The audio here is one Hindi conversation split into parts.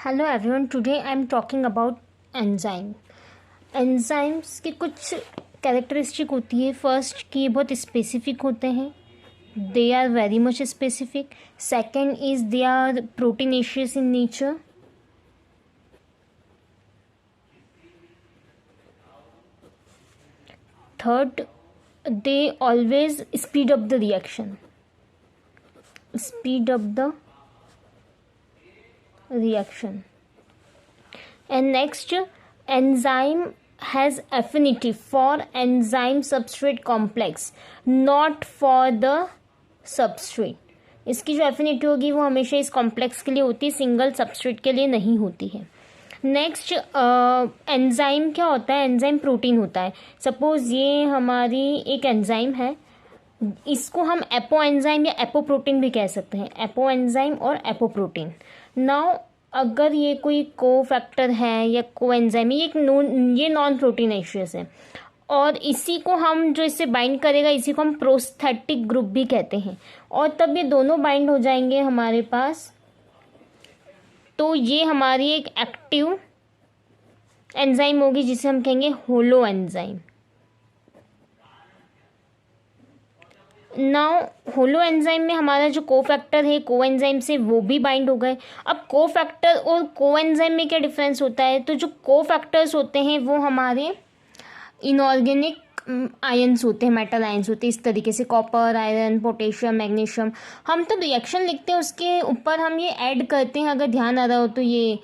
Hello everyone, today I am talking about enzyme. Enzymes की कुछ कैरेक्टरिस्टिक होती है। फर्स्ट कि ये बहुत स्पेसिफिक होते हैं, they are very much specific. Second is they are proteinaceous in nature. Third, they always speed up the reaction, and next, enzyme has affinity for enzyme substrate complex, not for the substrate। इसकी जो एफिनिटी होगी वो हमेशा इस कॉम्प्लेक्स के लिए होती है, सिंगल सबस्ट्रेट के लिए नहीं होती है। नेक्स्ट, एंजाइम क्या होता है? एंजाइम प्रोटीन होता है। सपोज ये हमारी एक एंजाइम है, इसको हम एपो एंजाइम या एपो प्रोटीन भी कह सकते हैं। एपो एंजाइम और एपो प्रोटीन। नाउ अगर ये कोई को फैक्टर है या को एंजाइम, ये नॉन प्रोटीनेशियस है और इसी को हम जो इससे बाइंड करेगा इसी को हम प्रोस्थेटिक ग्रुप भी कहते हैं। और तब ये दोनों बाइंड हो जाएंगे हमारे पास, तो ये हमारी एक एक्टिव एंजाइम होगी जिसे हम कहेंगे holo enzyme. Now holo enzyme में हमारा जो को फैक्टर है को एंजाइम से वो भी बाइंड हो गए। अब को फैक्टर और को एंजाइम में क्या डिफरेंस होता है? तो जो को फैक्टर्स होते हैं वो हमारे इनऑर्गेनिक आयंस होते हैं, मेटल आयंस होते हैं, इस तरीके से कॉपर, आयरन, पोटेशियम, मैग्नीशियम। हम तब रिएक्शन लिखते हैं उसके ऊपर हम ये ऐड करते हैं, अगर ध्यान आ रहा हो तो ये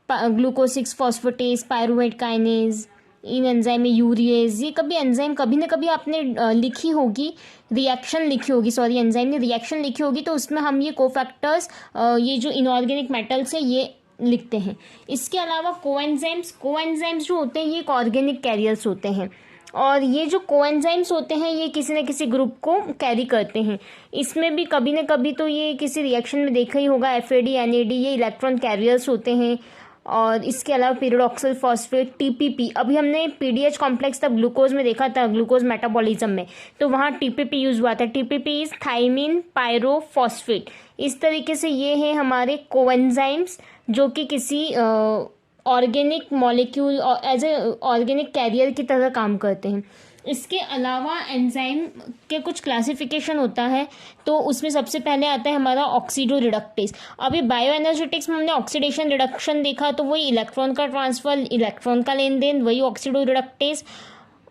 ग्लूकोज 6 फॉस्फेटेज, पायरुवेट काइनेज, इन एंजाइम में यूरिएज। ये कभी एंजाइम कभी ना कभी आपने लिखी होगी, रिएक्शन लिखी होगी, सॉरी एंजाइम ने रिएक्शन लिखी होगी, तो उसमें हम ये कोफैक्टर्स, ये जो इनऑर्गेनिक मेटल्स है ये लिखते हैं। इसके अलावा कोएंजाइम्स जो होते हैं ये एक ऑर्गेनिक कैरियर्स होते हैं और ये जो कोएंजाइम्स होते हैं ये किसी न किसी ग्रुप को कैरी करते हैं। इसमें भी कभी न कभी तो ये किसी रिएक्शन में देखा ही होगा, FAD, NAD, ये इलेक्ट्रॉन कैरियर्स होते हैं। और इसके अलावा पीरियोडॉक्सिल फॉस्फेट, TPP, अभी हमने PDH कॉम्प्लेक्स तब ग्लूकोज में देखा था, ग्लूकोज मेटाबॉलिज्म में, तो वहाँ TPP यूज हुआ था। TPP is thymine pyrophosphate. इस तरीके से ये है हमारे कोएंजाइम्स जो कि किसी organic molecule as a organic carrier की तरह काम करते हैं। इसके अलावा एंजाइम के कुछ क्लासिफिकेशन होता है, तो उसमें सबसे पहले आता है हमारा ऑक्सीडो रिडक्टेज। अभी बायो एनर्जेटिक्स में हमने ऑक्सीडेशन रिडक्शन देखा, तो वही इलेक्ट्रॉन का ट्रांसफर, इलेक्ट्रॉन का लेन देन, वही ऑक्सीडो रिडक्टेज।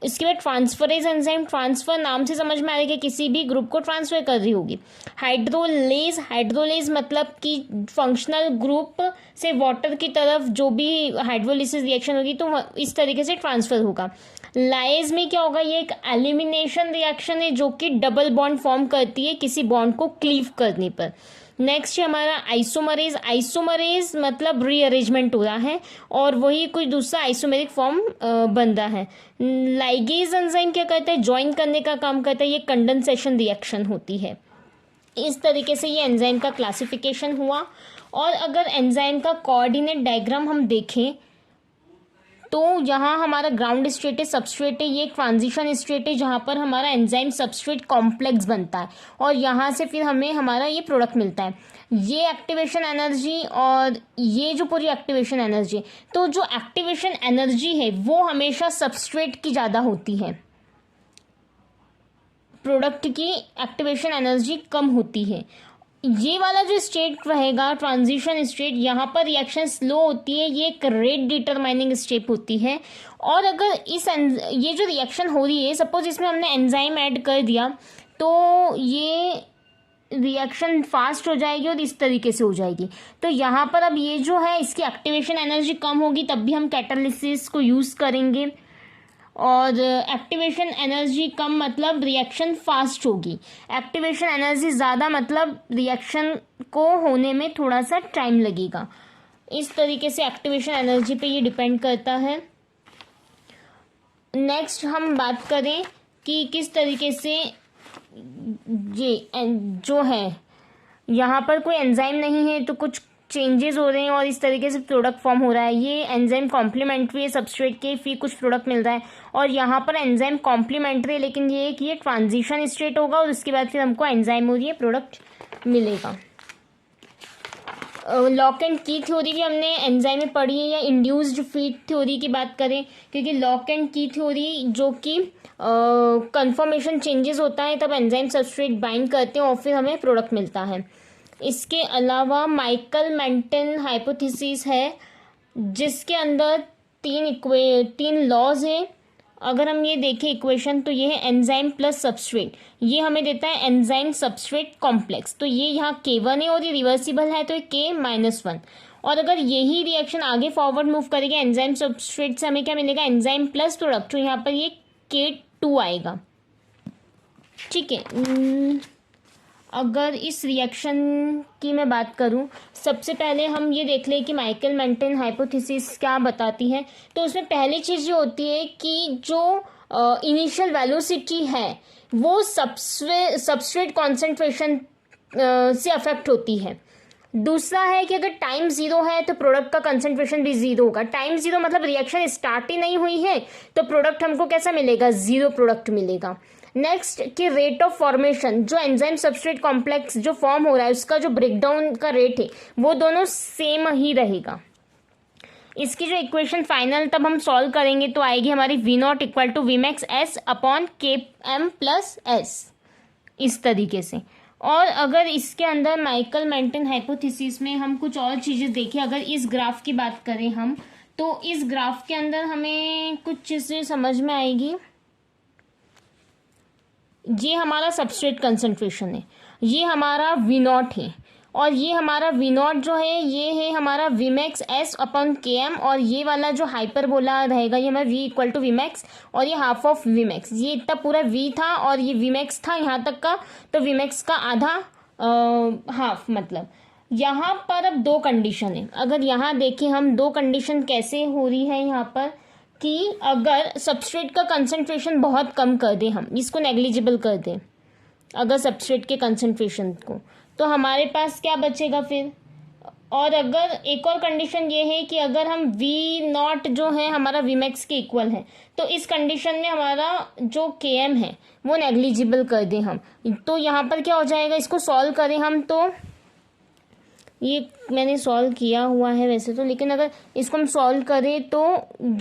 इसके बाद ट्रांसफरेज एंजाइम, ट्रांसफर नाम से समझ में आ रहा है कि किसी भी ग्रुप को ट्रांसफर कर रही होगी। हाइड्रोलेज मतलब कि फंक्शनल ग्रुप से वाटर की तरफ जो भी हाइड्रोलिसिस रिएक्शन होगी तो इस तरीके से ट्रांसफर होगा। लाइज में क्या होगा? ये एक एलिमिनेशन रिएक्शन है जो कि डबल बॉन्ड फॉर्म करती है किसी बॉन्ड को क्लीव करने पर। नेक्स्ट है हमारा आइसोमरेज मतलब रीअरेंजमेंट हो रहा है और वही कुछ दूसरा आइसोमेरिक फॉर्म बन रहा है। लाइगेज एंजाइम क्या करता है? ज्वाइन करने का काम करता है, ये कंडेंसेशन रिएक्शन होती है। इस तरीके से ये एंजाइम का क्लासिफिकेशन हुआ। और अगर एंजाइम का कोऑर्डिनेट डायग्राम हम देखें तो यहाँ हमारा ग्राउंड स्टेट है, सबस्ट्रेट है, ये एक ट्रांजिशन स्टेट है जहाँ पर हमारा एंजाइम सबस्ट्रेट कॉम्प्लेक्स बनता है और यहाँ से फिर हमें हमारा ये प्रोडक्ट मिलता है। ये एक्टिवेशन एनर्जी और ये जो पूरी एक्टिवेशन एनर्जी है, तो जो एक्टिवेशन एनर्जी है वो हमेशा सबस्ट्रेट की ज़्यादा होती है, प्रोडक्ट की एक्टिवेशन एनर्जी कम होती है। ये वाला जो स्टेट रहेगा ट्रांजिशन स्टेट, यहाँ पर रिएक्शन स्लो होती है, ये एक रेट डिटरमाइनिंग स्टेप होती है। और अगर ये जो रिएक्शन हो रही है, सपोज इसमें हमने एंजाइम ऐड कर दिया तो ये रिएक्शन फास्ट हो जाएगी और इस तरीके से हो जाएगी। तो यहाँ पर अब ये जो है इसकी एक्टिवेशन एनर्जी कम होगी, तब भी हम कैटालिसिस को यूज़ करेंगे। और एक्टिवेशन एनर्जी कम मतलब रिएक्शन फास्ट होगी, एक्टिवेशन एनर्जी ज़्यादा मतलब रिएक्शन को होने में थोड़ा सा टाइम लगेगा। इस तरीके से एक्टिवेशन एनर्जी पे ये डिपेंड करता है। नेक्स्ट हम बात करें कि किस तरीके से ये जो है यहाँ पर कोई एंजाइम नहीं है तो कुछ चेंजेस हो रहे हैं और इस तरीके से प्रोडक्ट फॉर्म हो रहा है। ये एंजाइम कॉम्प्लीमेंट्री है सबस्ट्रेट के, फिर कुछ प्रोडक्ट मिल रहा है। और यहाँ पर एंजाइम कॉम्प्लीमेंट्री है लेकिन ये कि ये ट्रांजिशन स्टेट होगा और उसके बाद फिर हमको एंजाइम और ये प्रोडक्ट मिलेगा। लॉक एंड की थ्योरी भी हमने एंजाइम में पढ़ी है, या इंड्यूस्ड फीड थ्योरी की बात करें, क्योंकि लॉक एंड की थ्योरी जो कि कन्फर्मेशन चेंजेस होता है तब एंजाइम सबस्ट्रेट बाइंड करते हैं और फिर हमें प्रोडक्ट मिलता है। इसके अलावा माइकल मेंटन हाइपोथेसिस है जिसके अंदर तीन लॉज हैं। अगर हम ये देखें इक्वेशन तो ये है एंजाइम प्लस सबस्ट्रेट, ये हमें देता है एंजाइम सबस्ट्रेट कॉम्प्लेक्स, तो ये यहाँ K1 है और ये रिवर्सिबल है तो ये K-1। और अगर यही रिएक्शन आगे फॉरवर्ड मूव करेगा एंजाइम सबस्ट्रेट से हमें क्या मिलेगा, एंजाइम प्लस प्रोडक्ट, तो यहाँ पर ये K2 आएगा। ठीक है। अगर इस रिएक्शन की मैं बात करूं, सबसे पहले हम ये देख लें कि माइकल मेंटन हाइपोथेसिस क्या बताती है। तो उसमें पहली चीज़ ये होती है कि जो इनिशियल वेलोसिटी है वो सबस्ट्रेट कॉन्सेंट्रेशन से अफेक्ट होती है। दूसरा है कि अगर टाइम ज़ीरो है तो प्रोडक्ट का कंसंट्रेशन भी ज़ीरो होगा। टाइम ज़ीरो मतलब रिएक्शन स्टार्ट ही नहीं हुई है तो प्रोडक्ट हमको कैसा मिलेगा, ज़ीरो प्रोडक्ट मिलेगा। नेक्स्ट कि रेट ऑफ फॉर्मेशन, जो एंजाइम सबस्ट्रेट कॉम्प्लेक्स जो फॉर्म हो रहा है उसका जो ब्रेकडाउन का रेट है वो दोनों सेम ही रहेगा। इसकी जो इक्वेशन फाइनल तब हम सॉल्व करेंगे तो आएगी हमारी V0 equal to Vmax S upon Km plus S, इस तरीके से। और अगर इसके अंदर माइकल मेंटन हाइपोथेसिस में हम कुछ और चीज़ें देखें, अगर इस ग्राफ की बात करें हम, तो इस ग्राफ के अंदर हमें कुछ चीज़ें समझ में आएगी। ये हमारा सबस्ट्रेट कंसंट्रेशन है, ये हमारा V0 है, और ये हमारा V0 जो है ये है हमारा Vmax S अपॉन Km, और ये वाला जो हाइपरबोला रहेगा ये हमारा V इक्वल टू Vmax और ये हाफ ऑफ Vmax। ये इतना पूरा V था और ये Vmax था यहाँ तक का, तो Vmax का आधा हाफ, मतलब यहाँ पर अब दो कंडीशन है। अगर यहाँ देखें हम, दो कंडीशन कैसे हो रही है यहाँ पर कि अगर सबस्ट्रेट का कंसंट्रेशन बहुत कम कर दें, हम इसको नेग्लिजिबल कर दें अगर सबस्ट्रेट के कंसंट्रेशन को, तो हमारे पास क्या बचेगा फिर। और अगर एक और कंडीशन ये है कि अगर हम V0 जो है हमारा Vmax के इक्वल है तो इस कंडीशन में हमारा जो Km है वो नेग्लिजिबल कर दें हम, तो यहाँ पर क्या हो जाएगा, इसको सॉल्व करें हम तो ये मैंने सॉल्व किया हुआ है वैसे तो, लेकिन अगर इसको हम सॉल्व करें तो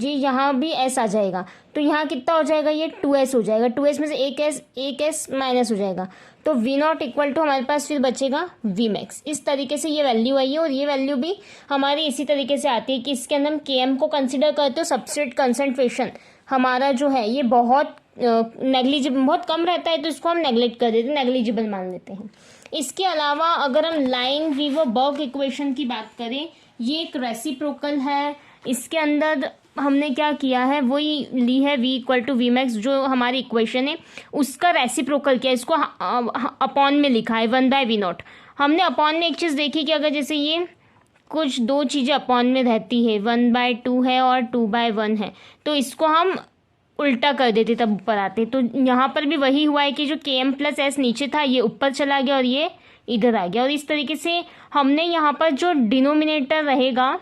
ये यहाँ भी S आ जाएगा, तो यहाँ कितना हो जाएगा, ये 2S हो जाएगा। 2S में से एक S माइनस हो जाएगा, तो V0 इक्वल टू हमारे पास फिर बचेगा Vmax। इस तरीके से ये वैल्यू आई है, और ये वैल्यू भी हमारी इसी तरीके से आती है कि इसके अंदर हम Km को कंसिडर करते हो, सबस्ट्रेट कंसंट्रेशन हमारा जो है ये बहुत नेग्लिजिबल, बहुत कम रहता है तो इसको हम नेग्लेक्ट कर देते हैं, नेग्लिजिबल मान लेते हैं। इसके अलावा अगर हम लाइन वीवर बर्ग इक्वेशन की बात करें, ये एक रेसिप्रोकल है। इसके अंदर हमने क्या किया है, वही ली है V इक्वल टू Vmax जो हमारी इक्वेशन है उसका रेसिप्रोकल किया, इसको अपॉन में लिखा है 1/V0। हमने अपॉन में एक चीज़ देखी कि अगर जैसे ये कुछ दो चीज़ें अपॉन में रहती है, 1/2 है और 2/1 है, तो इसको हम उल्टा कर देते तब ऊपर आते। तो यहाँ पर भी वही हुआ है कि जो Km प्लस S नीचे था ये ऊपर चला गया और ये इधर आ गया, और इस तरीके से हमने यहाँ पर जो डिनोमिनेटर रहेगा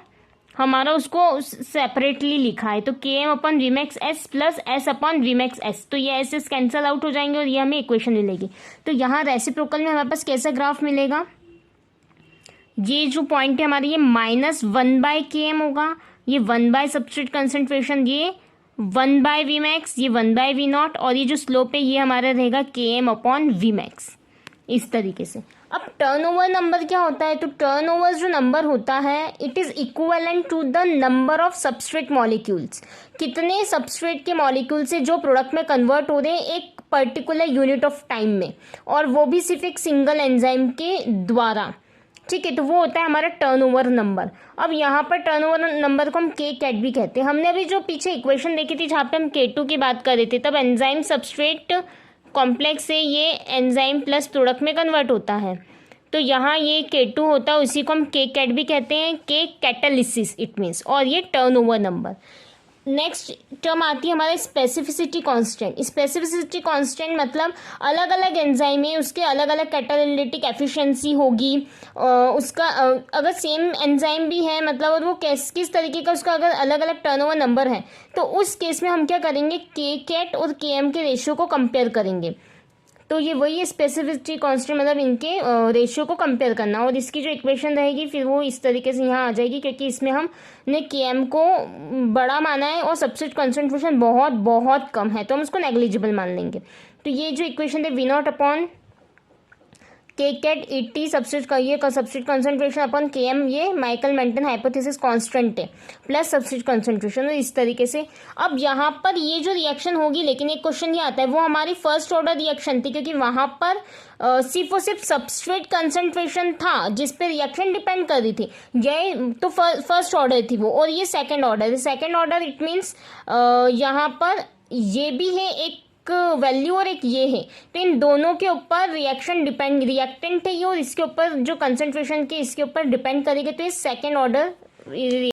हमारा उसको सेपरेटली लिखा है, तो Km upon Vmax S plus S upon Vmax S, तो ये S कैंसिल आउट हो जाएंगे और ये हमें इक्वेशन मिलेगी। तो यहाँ रेसिप्रोकल में हमारे पास कैसा ग्राफ मिलेगा, ये जो पॉइंट है हमारी ये -1/Km होगा, ये 1 सबस्ट्रेट कंसंट्रेशन, ये 1/Vmax, ये 1/V0, और ये जो स्लोप है ये हमारा रहेगा Km अपॉन Vmax, इस तरीके से। अब टर्नओवर नंबर क्या होता है, तो टर्नओवर जो नंबर होता है it is equivalent to the number of substrate molecules, कितने सबस्ट्रेट के मॉलिक्यूल से जो प्रोडक्ट में कन्वर्ट हो रहे हैं एक पर्टिकुलर यूनिट ऑफ टाइम में, और वो भी सिर्फ एक सिंगल एंजाइम के द्वारा। ठीक है, तो वो होता है हमारा टर्नओवर नंबर। अब यहाँ पर टर्नओवर नंबर को हम K कैट भी कहते हैं। हमने अभी जो पीछे इक्वेशन देखी थी जहाँ पे हम K2 की बात कर रहे थे, तब एंजाइम सबस्ट्रेट कॉम्प्लेक्स से ये एंजाइम प्लस प्रोडक्ट में कन्वर्ट होता है, तो यहाँ ये K2 होता है, उसी को हम K कैट भी कहते हैं, K कैटालिसिस इट मीन्स, और ये टर्नओवर नंबर। नेक्स्ट टर्म आती है हमारे स्पेसिफिसिटी कांस्टेंट। स्पेसिफिसिटी कांस्टेंट मतलब अलग अलग एंजाइम है उसके अलग अलग कैटालिटिक एफिशिएंसी होगी, उसका अगर सेम एंजाइम भी है मतलब, और वो किस तरीके का उसका अगर अलग अलग टर्नओवर नंबर है तो उस केस में हम क्या करेंगे, K कैट और Km के रेशियो को कंपेयर करेंगे। तो ये वही स्पेसिफिसिटी कांस्टेंट, मतलब इनके रेशियो को कंपेयर करना। और इसकी जो इक्वेशन रहेगी फिर वो इस तरीके से यहाँ आ जाएगी, क्योंकि इसमें हमने Km को बड़ा माना है और सब्सट्रेट कंसंट्रेशन बहुत बहुत कम है, तो हम उसको नेग्लिजिबल मान लेंगे। तो ये जो इक्वेशन है V0 अपॉन के कैट 80 सब्सट्रेट का ये सब्सट्रेट कंसंट्रेशन अपन Km, ये माइकल मेंटन हाइपोथेसिस कांस्टेंट है, प्लस सब्सट्रेट कंसंट्रेशन। तो इस तरीके से अब यहाँ पर ये जो रिएक्शन होगी, लेकिन एक क्वेश्चन ये आता है, वो हमारी फर्स्ट ऑर्डर रिएक्शन थी, क्योंकि वहाँ पर सिर्फ और सिर्फ सब्सट्रेट कंसंट्रेशन था जिस पे रिएक्शन डिपेंड कर रही थी। ये तो फर्स्ट ऑर्डर थी वो, और ये सेकेंड ऑर्डर है। सेकेंड ऑर्डर इट मीन्स यहाँ पर ये भी है एक वैल्यू और एक ये है, तो इन दोनों के ऊपर रिएक्शन डिपेंड, रिएक्टेंट है ये और इसके ऊपर जो कंसंट्रेशन के इसके ऊपर डिपेंड करेगी, तो ये सेकेंड ऑर्डर